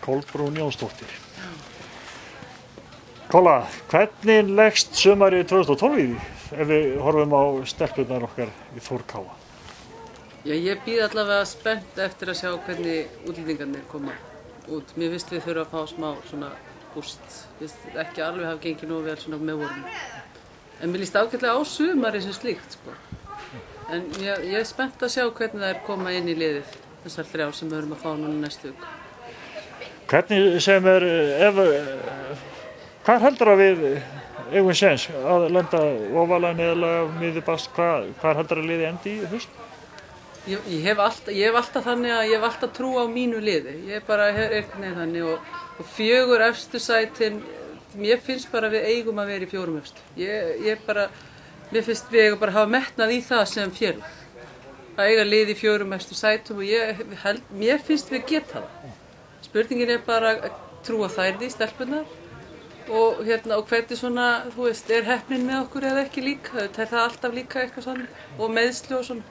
Kolbrún Jónsdóttir. Kolla, hvernig leggst sumarið 2012 í því ef við horfum á stelpurnar okkar í Þór Káa? Já, ég bíð allavega spennt eftir að sjá hvernig útlendingarnir koma út. Mér finnst við þurfa að fá smá svona búst. Mér finnst ekki alveg hafa gengið nógu vel svona með vorum. En mér líst ágætlega á sumarið sem slíkt, sko. En ég er spennt að sjá hvernig það er koma inn í liðið, þessar 3 sem við erum að fá núna næstu viku. Hvernig sem hvað heldur að við eigum séns að lenda ofalega, neðarlega, miðjubast, hvað heldur að liði endi í haust? Ég hef alltaf þannig að ég hef alltaf trú á mínu liði. Ég bara hef einhvern veginn þannig og 4 efstu sætin, mér finnst bara við eigum að vera í 4 efstu. Mér finnst við eigum bara að hafa metnað í það sem félag. Að eiga lið í 4 efstu sætum og mér finnst við geta það. Spurningin er bara að trúa þær því, stelpurnar og hvernig svona, þú veist, er heppnin með okkur eða ekki líka. Það er það alltaf líka eitthvað svona og meiðsli og svona.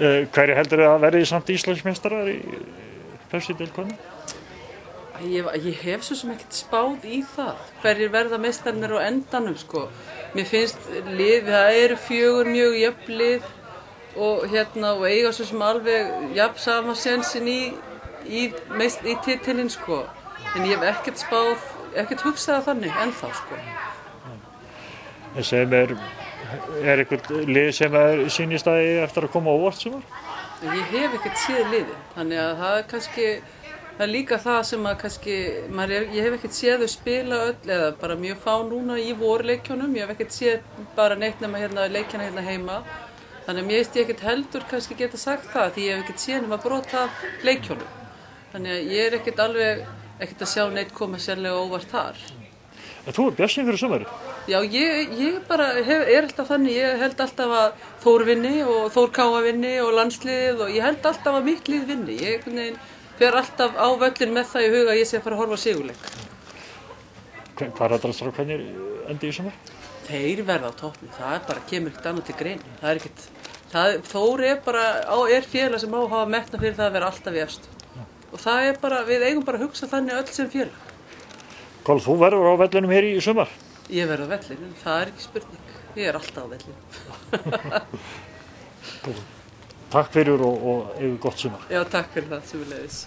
Hverju heldur að verði samt Íslandsmeistarar í Pepsi-deild kvenna? Ég hef svo sem ekkert spáð í það. Hverjir verða meistararnir á endanum, sko. Mér finnst lið, það eru 4 mjög jöfn lið og eiga svo sem alveg jafn sama sénsinn í titilinn, sko. En ég hef ekkert hugsað þannig ennþá, sko. Sem er eitthvað lið sem sýnist að eftir að koma á óvart sumar? Ég hef ekkert séð liðið, þannig að það er kannski, það er líka það sem að kannski, ég hef ekkert séð þau spila öll eða bara mjög fá núna í vorleikjunum, ég hef ekkert séð bara neitt nema leikjana heima. Þannig að mér finnst ég ekkert heldur kannski geta sagt það því ég hef ekkert séð nema brota leikjunum. Þannig að ég er ekkert að sjá neitt koma sérlega óvart þar. En þú er bjartsýn fyrir sumarið? Já, ég bara er alltaf þannig, ég held alltaf að Þór vinni og Þór Káa vinni og landsliðið og ég held alltaf að mitt lið vinni. Ég fer alltaf á völlin með það í huga að ég sé að fara að horfa á sigurleik. Hvað er það strákarnir endi í sumar? Þeir verða á toppnum, það er bara kemur ekkert annað til greina. Það er ekkert, Þór er félag sem á að hafa metnað fyrir það að vera alltaf í efstu. Og það er bara, við eigum bara að hugsa þannig öll sem félag. Koll, þú verður á vellinum hér í sumar? Ég verð á vellinum, það er ekki spurning. Ég er alltaf á vellinum. Takk fyrir og eigum gott sumar. Já, takk fyrir það, sömuleiðis.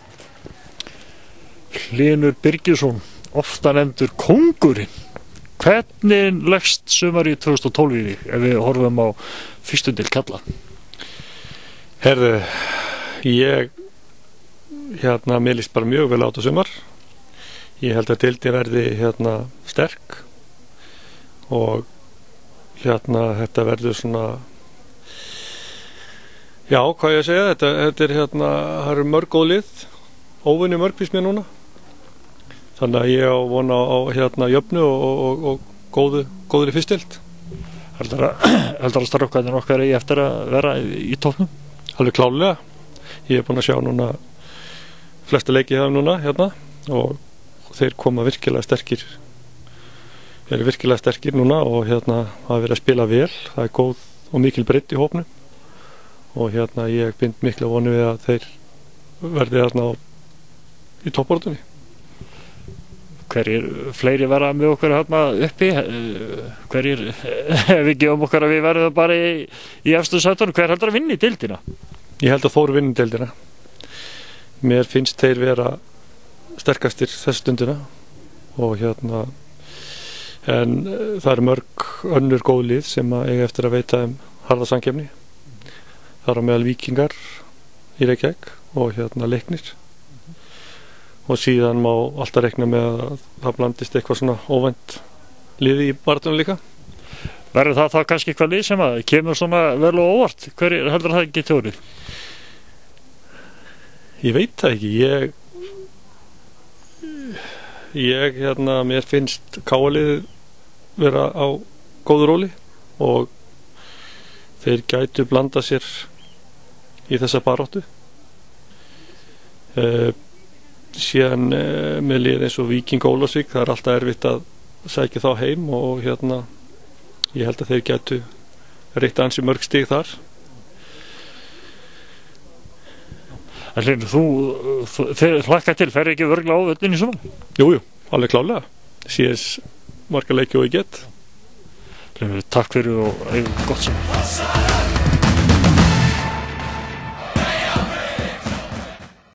Hlynur Birgisson, ofta nefndur kóngurinn. Hvernig leggst sumarið 2012 í því ef við horfum á fyrstu deild karla? Herðu, mér líst bara mjög vel á þetta sumar. Ég held að deildin verði sterk og þetta verður svona, já, hvað ég að segja, þetta er það eru mörg góð lið, óvinni mörg finnst mér núna. Þannig að ég á vona á jöfnu og góðri fyrstild. Heldur að strákarnir okkar eigi eftir að vera í toppnum? Alveg klárlega. Ég er búinn að sjá núna flesta leiki það núna og þeir koma virkilega sterkir. Þeir eru virkilega sterkir núna og hafa verið að spila vel. Það er góð og mikil breidd í hópnum og ég bind mikla vonu við að þeir verði í toppbaráttunni. Hverjir fleiri verða með okkur uppi? Hverjir, ef við gefum okkur að við verðum bara í efstu sætunum, hver heldur að vinna í deildina? Ég held að Þór vinni deildina. Mér finnst þeir vera sterkastir þessa stundina og en það eru mörg önnur góð lið sem eiga eftir að veita harða samkeppni. Það eru meðal Víkingar í Reykjavík og Leiknir. Og síðan má alltaf reikna með að það blandist eitthvað svona óvænt liði í barðunum líka. Verður það kannski eitthvað lið sem kemur svona vel og óvart? Hverjir heldur það geti orðið? Ég veit það ekki. Mér finnst Káa-liðið vera á góðu róli og þeir gætu blanda sér í þessa baráttu. Síðan með lið eins og Víking Ólafsvík, það er alltaf erfitt að sækja þá heim og ég held að þeir gætu reitt ansi mörg stig þar. En Hlynur, þeir hlakka til, fer ekki örgla á völlin í sumar? Jú, alveg klálega. CS marga leiki og ég get. Hlynur, takk fyrir og gott sem.